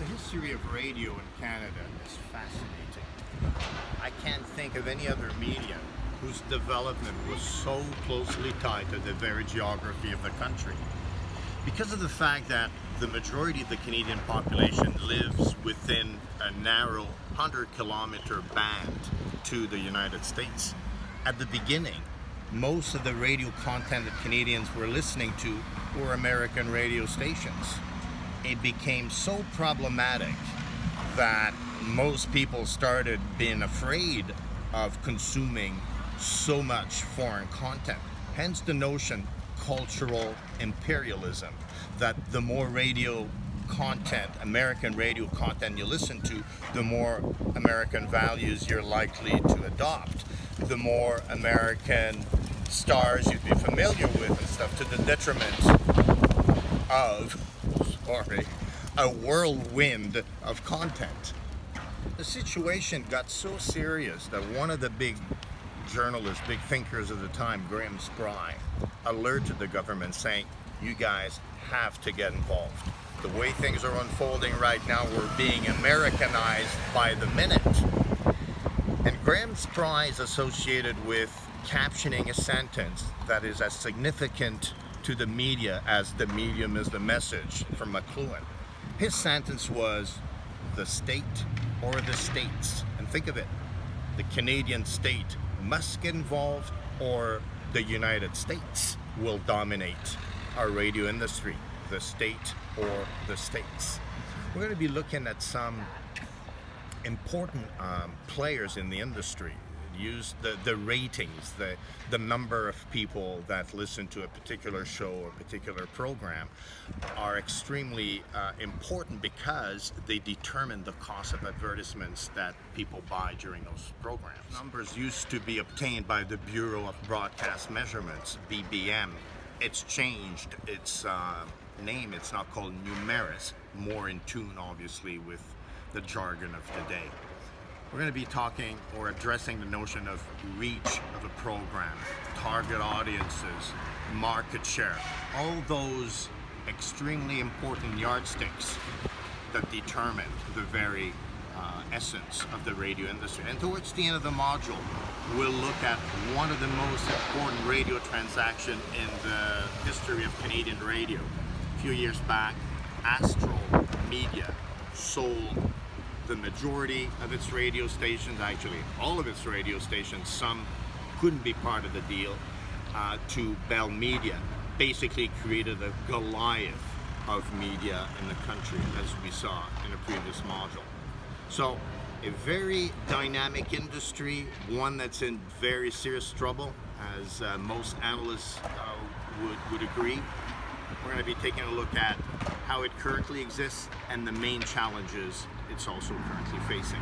The history of radio in Canada is fascinating. I can't think of any other medium whose development was so closely tied to the very geography of the country. Because of the fact that the majority of the Canadian population lives within a narrow 100-kilometer band to the United States, at the beginning, most of the radio content that Canadians were listening to were American radio stations. It became so problematic that most people started being afraid of consuming so much foreign content. Hence the notion cultural imperialism, that the more radio content, American radio content you listen to, the more American values you're likely to adopt, the more American stars you'd be familiar with and stuff, to the detriment of, a whirlwind of content. The situation got so serious that one of the big journalists, big thinkers of the time, Graham Spry, alerted the government saying, you guys have to get involved. The way things are unfolding right now, we're being Americanized by the minute. And Graham Spry is associated with captioning a sentence that is as significant to the media as the medium is the message from McLuhan. His sentence was, the state or the states. And think of it, the Canadian state must get involved or the United States will dominate our radio industry, the state or the states. We're going to be looking at some important players in the industry. Use the ratings, the number of people that listen to a particular show or particular program are extremely important because they determine the cost of advertisements that people buy during those programs. Numbers used to be obtained by the Bureau of Broadcast Measurements, BBM. It's changed its name. It's now called Numeris, more in tune obviously with the jargon of today. We're going to be talking or addressing the notion of reach of a program, target audiences, market share, all those extremely important yardsticks that determine the very essence of the radio industry. And towards the end of the module, we'll look at one of the most important radio transactions in the history of Canadian radio. A few years back, Astral Media sold the majority of its radio stations, actually all of its radio stations, some couldn't be part of the deal, to Bell Media. Basically created a Goliath of media in the country, as we saw in a previous module. So a very dynamic industry, one that's in very serious trouble, as most analysts would agree. We're going to be taking a look at how it currently exists and the main challenges it's also currently facing.